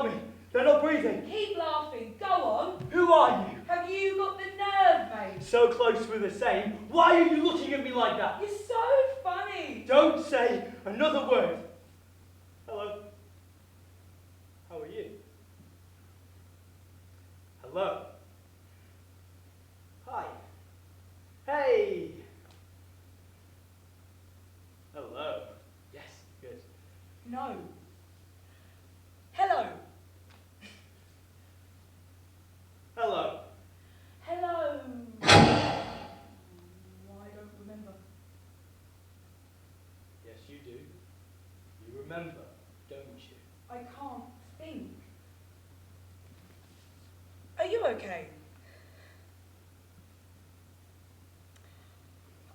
Help me! They're not breathing. Keep laughing. Go on. Who are you? Have you got the nerve, mate? So close we're the same. Why are you looking at me like that? You're so funny. Don't say another word. Hello. How are you? Hello. Hi. Hey. Hello. Yes, good. No. Hello. Hello. Hello. I don't remember. Yes, you do. You remember, don't you? I can't think. Are you okay?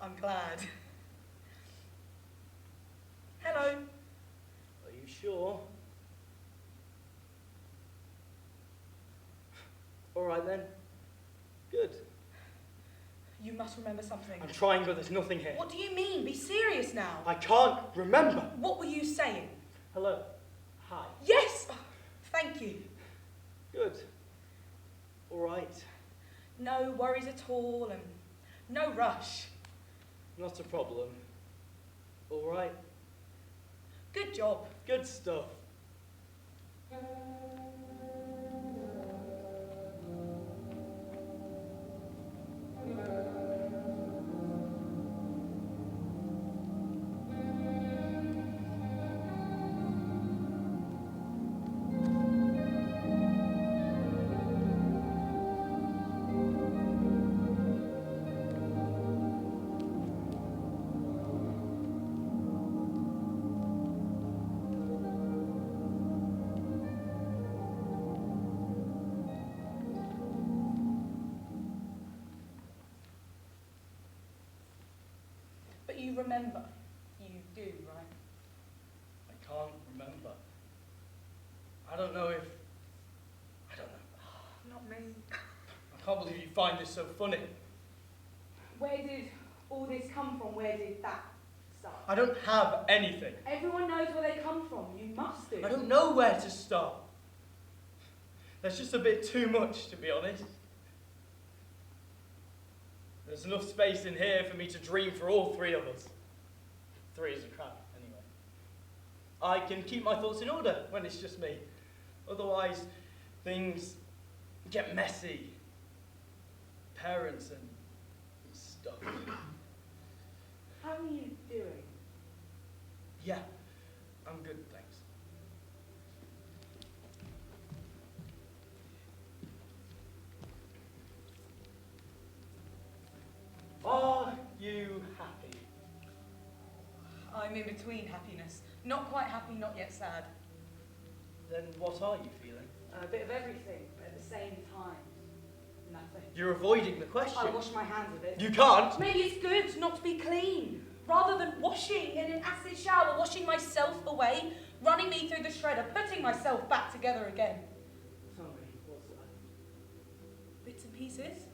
I'm glad. Hello. Are you sure? All right then. Good. You must remember something. I'm trying, but there's nothing here. What do you mean? Be serious now. I can't remember. What were you saying? Hello. Hi. Yes! Oh, thank you. Good. All right. No worries at all and no rush. Not a problem. All right. Good job. Good stuff. But you remember. You do, right? I can't remember. I don't know. Not me. I can't believe you find this so funny. Where did all this come from? Where did that start? I don't have anything. Everyone knows where they come from. You must do. I don't know where to start. There's just a bit too much, to be honest. There's enough space in here for me to dream for all three of us. Three is a crowd, anyway. I can keep my thoughts in order when it's just me. Otherwise, things get messy. Parents and stuff. How are you doing? Yeah, I'm good, thanks. Are you happy? I'm in between happiness. Not quite happy, not yet sad. Then what are you feeling? A bit of everything, but at the same time, nothing. You're avoiding the question. I wash my hands of it. You can't. Maybe it's good not to be clean. Rather than washing in an acid shower, washing myself away, running me through the shredder, putting myself back together again. Tell me, what's that? Bits and pieces.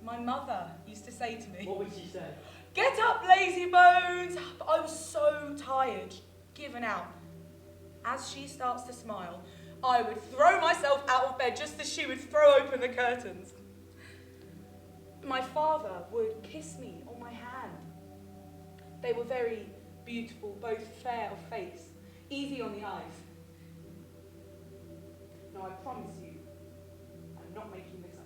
My mother used to say to me, What would she say? "Get up, lazy bones!" But I was so tired, given out. As she starts to smile, I would throw myself out of bed just as she would throw open the curtains. My father would kiss me on my hand. They were very beautiful, both fair of face, easy on the eyes. Now I promise you, I'm not making this up.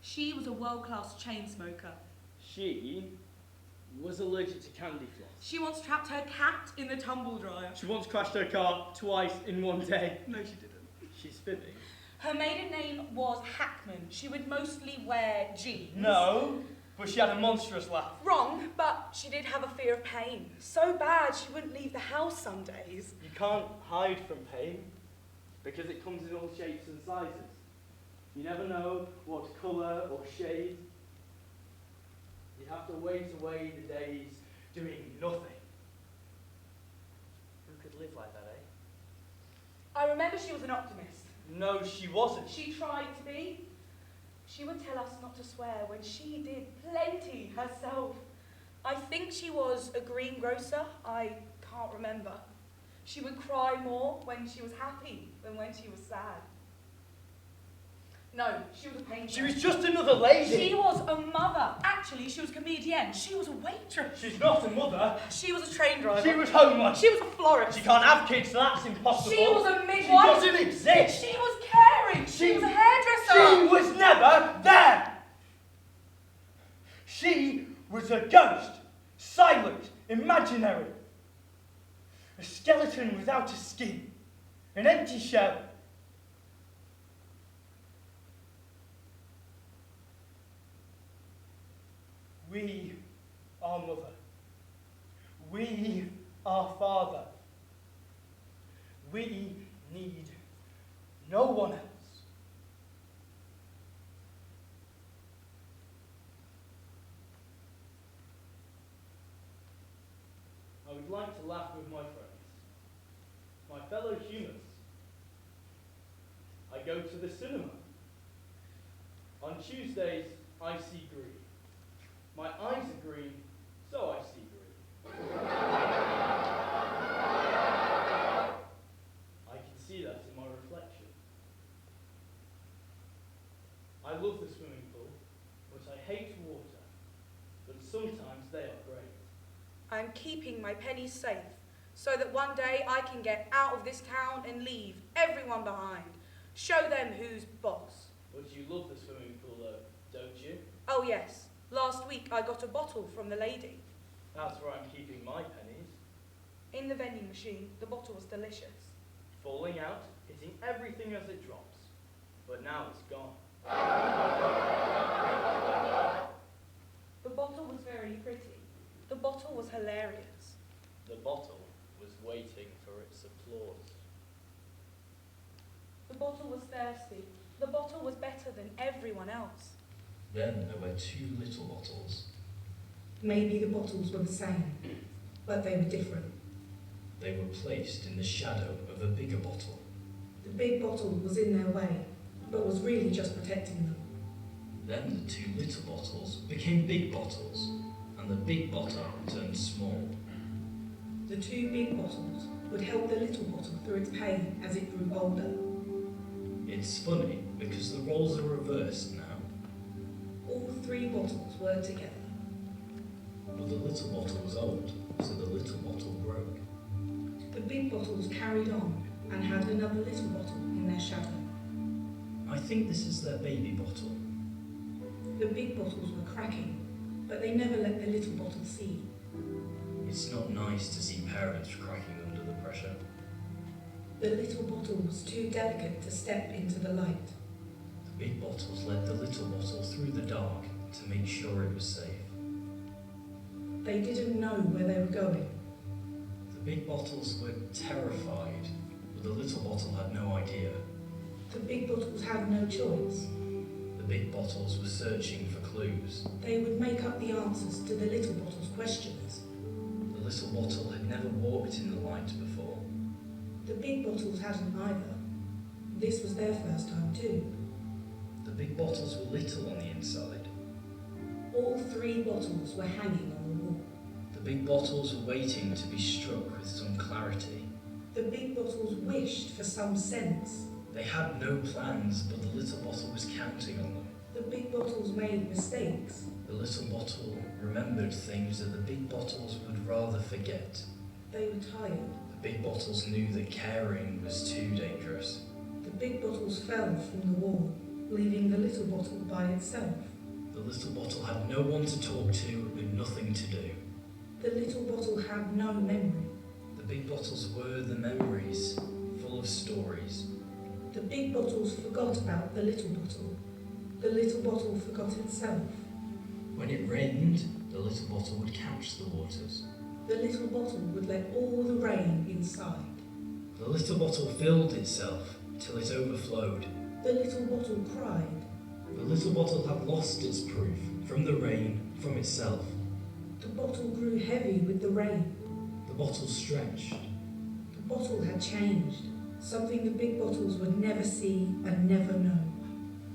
She was a world-class chain smoker. She was allergic to candy floss. She once trapped her cat in the tumble dryer. She once crashed her car twice in one day. No, she didn't. She's fibbing. Her maiden name was Hackman. She would mostly wear jeans. No, but she had a monstrous laugh. Wrong, but she did have a fear of pain. So bad she wouldn't leave the house some days. You can't hide from pain because it comes in all shapes and sizes. You never know what colour or shade. You have to wait away the days doing nothing. remember she was an optimist. No, she wasn't. She tried to be. She would tell us not to swear when she did plenty herself. I think she was a greengrocer. I can't remember. She would cry more when she was happy than when she was sad. No, she was a painter. She was just another lady. She was a mother. Actually, she was a comedienne. She was a waitress. She's not a mother. She was a train driver. She was homeless. She was a florist. She can't have kids, so that's impossible. She was a midwife. She doesn't exist. She was caring. She was a hairdresser. She was never there. She was a ghost. Silent, imaginary. A skeleton without a skin. An empty shell. We are mother. We are father. We need no one else. I would like to laugh with my friends, my fellow humans. I go to the cinema. On Tuesdays, I see green. My eyes are green, so I see green. I can see that in my reflection. I love the swimming pool, but I hate water. But sometimes they are great. I'm keeping my pennies safe so that one day I can get out of this town and leave everyone behind. Show them who's boss. But you love the swimming pool though, don't you? Oh yes, last week I got a bottle from the lady. That's where I'm keeping my pennies. In the vending machine, the bottle was delicious. Falling out, hitting everything as it drops. But now it's gone. The bottle was very pretty. The bottle was hilarious. The bottle was waiting for its applause. The bottle was thirsty. The bottle was better than everyone else. Then there were two little bottles. Maybe the bottles were the same, but they were different. They were placed in the shadow of a bigger bottle. The big bottle was in their way, but was really just protecting them. Then the two little bottles became big bottles, and the big bottle turned small. The two big bottles would help the little bottle through its pain as it grew older. It's funny because the roles are reversed now, All three bottles were together. but the little bottle was old, so the little bottle broke. The big bottles carried on and had another little bottle in their shadow. I think this is their baby bottle. The big bottles were cracking, but they never let the little bottle see. It's not nice to see parents cracking under the pressure. The little bottle was too delicate to step into the light. The big bottles led the little bottle through the dark to make sure it was safe. They didn't know where they were going. The big bottles were terrified, but the little bottle had no idea. The big bottles had no choice. The big bottles were searching for clues. They would make up the answers to the little bottle's questions. The little bottle had never walked in the light before. The big bottles hadn't either. This was their first time too. The big bottles were little on the inside. All three bottles were hanging on the wall. The big bottles were waiting to be struck with some clarity. The big bottles wished for some sense. They had no plans, but the little bottle was counting on them. The big bottles made mistakes. The little bottle remembered things that the big bottles would rather forget. They were tired. The big bottles knew that caring was too dangerous. The big bottles fell from the wall, leaving the little bottle by itself. The little bottle had no one to talk to and nothing to do. The little bottle had no memory. The big bottles were the memories, full of stories. The big bottles forgot about the little bottle. The little bottle forgot itself. When it rained, the little bottle would catch the waters. The little bottle would let all the rain inside. The little bottle filled itself till it overflowed. The little bottle cried. The little bottle had lost its proof from the rain, from itself. The bottle grew heavy with the rain. The bottle stretched. The bottle had changed. something the big bottles would never see and never know.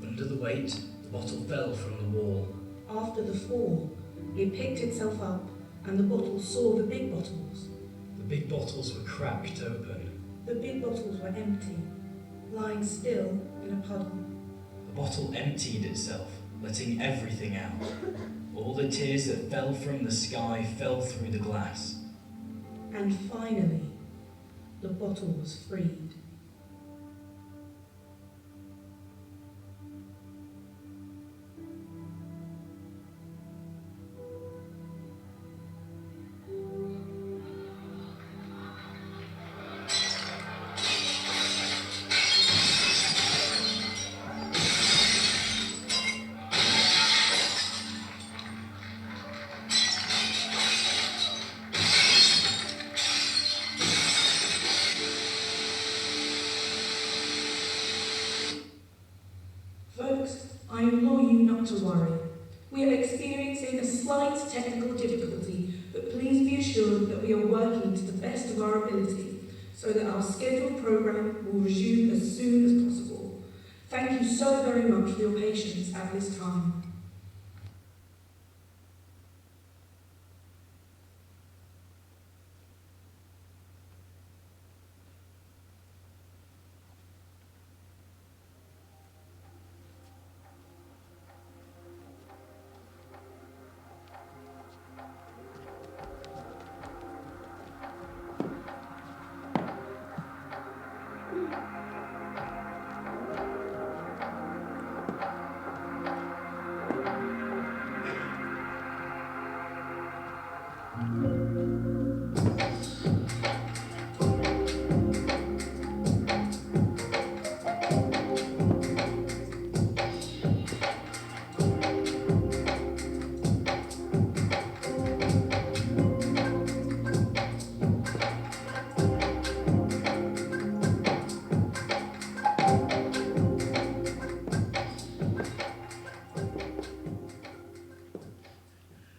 Under the weight, the bottle fell from the wall. After the fall, it picked itself up and the bottle saw the big bottles. The big bottles were cracked open. The big bottles were empty, lying still in a puddle. The bottle emptied itself, letting everything out. All the tears that fell from the sky fell through the glass. And finally, the bottle was freed. Folks, I implore you not to worry. We are experiencing a slight technical difficulty, but please be assured that we are working to the best of our ability so that our scheduled programme will resume as soon as possible. Thank you so very much for your patience at this time.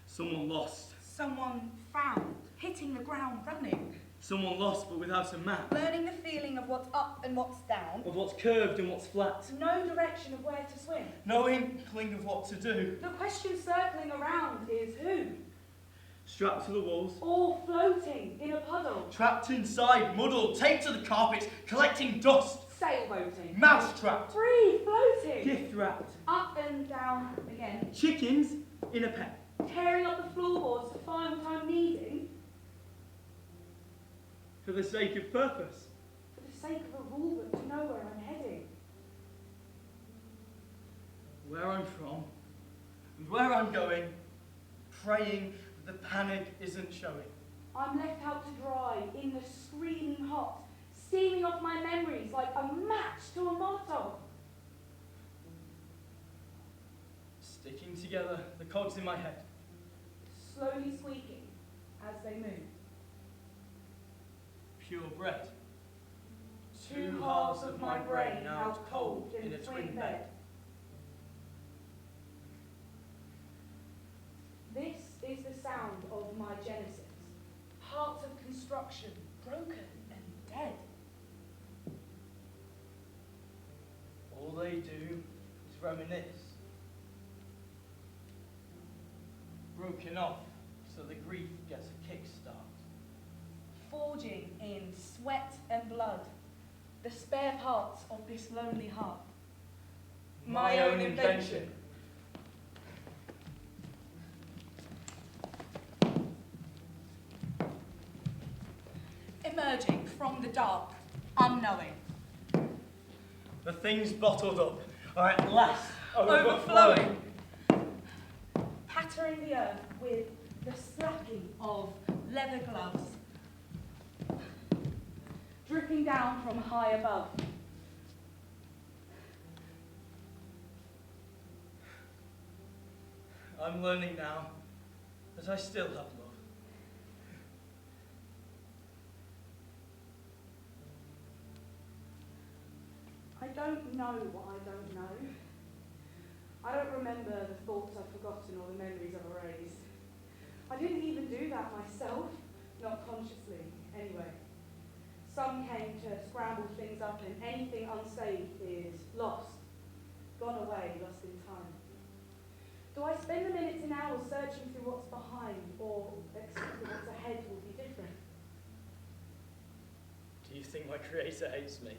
Someone lost. Someone found, hitting the ground running. Someone lost but without a map. Learning the feeling of what's up and what's down. Of what's curved and what's flat. No direction of where to swim. No inkling of what to do. The question circling around is who? Strapped to the walls. All floating in a puddle. Trapped inside, muddled, taped to the carpet, collecting dust. Sailboating. Mouse-trapped. Free floating. Gift-wrapped. Up and down again. Chickens in a pen. Tearing up the floorboards to find what I'm needing. For the sake of purpose. For the sake of a rule book to know where I'm heading. Where I'm from. And where I'm going. Praying that the panic isn't showing. I'm left out to dry in the screaming hot. Steaming off my memories like a match to a motto. Sticking together the cogs in my head. Slowly squeaking as they move. Pure bread. Two halves of my brain out cold in a twin bed. This is the sound of my genesis. Parts of construction broken and dead. All they do is reminisce. Broken off so the grief gets a kickstart. Forging in sweat and blood, the spare parts of this lonely heart. My own invention. Emerging from the dark, unknowing. The things bottled up are at last Overflowing. Pattering the earth with the slapping of leather gloves. Dripping down from high above. I'm learning now that I still have love. I don't know what I don't know. I don't remember the thoughts I've forgotten or the memories I've erased. I didn't even do that myself, not consciously, anyway. Some came to scramble things up, and anything unsaved is lost. Gone away, lost in time. Do I spend the minutes and hours searching through what's behind, or accepting what's ahead will be different? Do you think my creator hates me?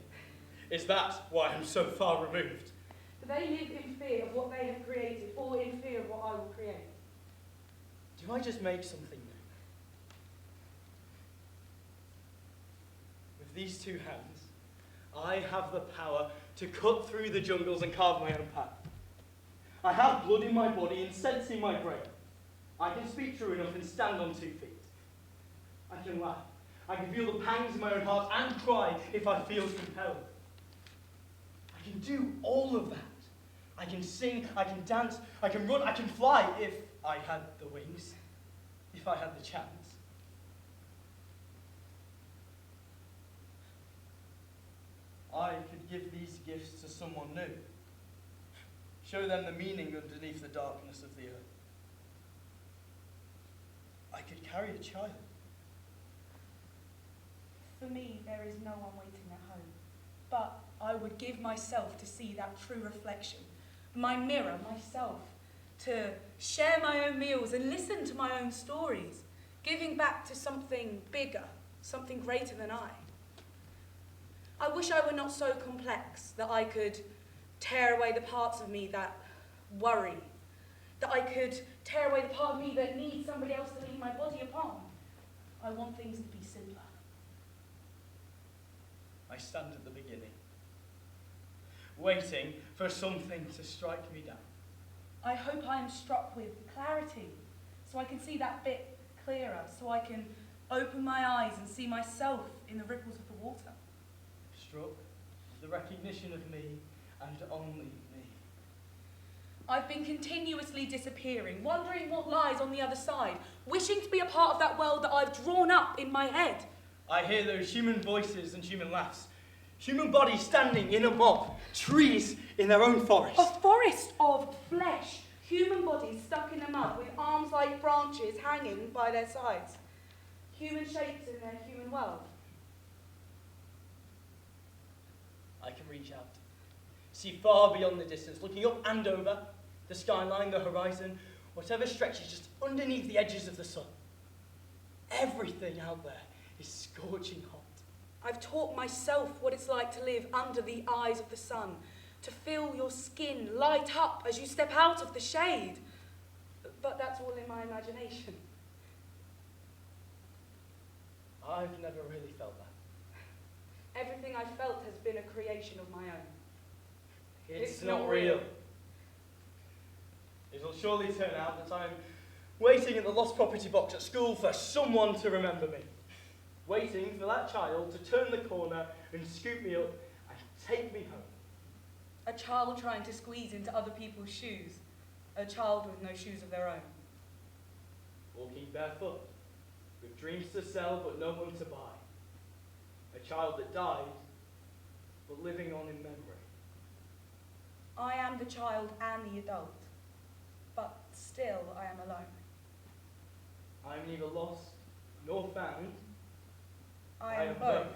Is that why I'm so far removed? Do they live in fear of what they have created, or in fear of what I will create? Do I just make something new? With these two hands, I have the power to cut through the jungles and carve my own path. I have blood in my body and sense in my brain. I can speak true enough and stand on 2 feet. I can laugh. I can feel the pangs in my own heart and cry if I feel compelled. I can do all of that. I can sing, I can dance, I can run, I can fly if I had the wings, if I had the chance. I could give these gifts to someone new. Show them the meaning underneath the darkness of the earth. I could carry a child. For me, there is no one waiting at home. But I would give myself to see that true reflection. My mirror, myself. To share my own meals and listen to my own stories. Giving back to something bigger, something greater than I. I wish I were not so complex that I could tear away the parts of me that worry. That I could tear away the part of me that needs somebody else to lead my body upon. I want things to be simpler. I stand at the beginning, waiting for something to strike me down. I hope I am struck with clarity, so I can see that bit clearer, so I can open my eyes and see myself in the ripples of the water. Struck with the recognition of me and only me. I've been continuously disappearing, wondering what lies on the other side, wishing to be a part of that world that I've drawn up in my head. I hear those human voices and human laughs. Human bodies standing in a mob. Trees in their own forest. A forest of Flesh, human bodies stuck in the mud with arms like branches hanging by their sides. Human shapes in their human world. I can reach out. See far beyond the distance, looking up and over, the skyline, the horizon, whatever stretches just underneath the edges of the sun. Everything out there is scorching hot. I've taught myself what it's like to live under the eyes of the sun, to feel your skin light up as you step out of the shade. But that's all in my imagination. I've never really felt that. Everything I've felt has been a creation of my own. It's not real. It'll surely turn out that I'm waiting at the lost property box at school for someone to remember me. Waiting for that child to turn the corner and scoop me up and take me home. A child trying to squeeze into other people's shoes. A child with no shoes of their own. Walking barefoot, with dreams to sell but no one to buy. A child that died, but living on in memory. I am the child and the adult, but still I am alone. I am neither lost nor found. I am both.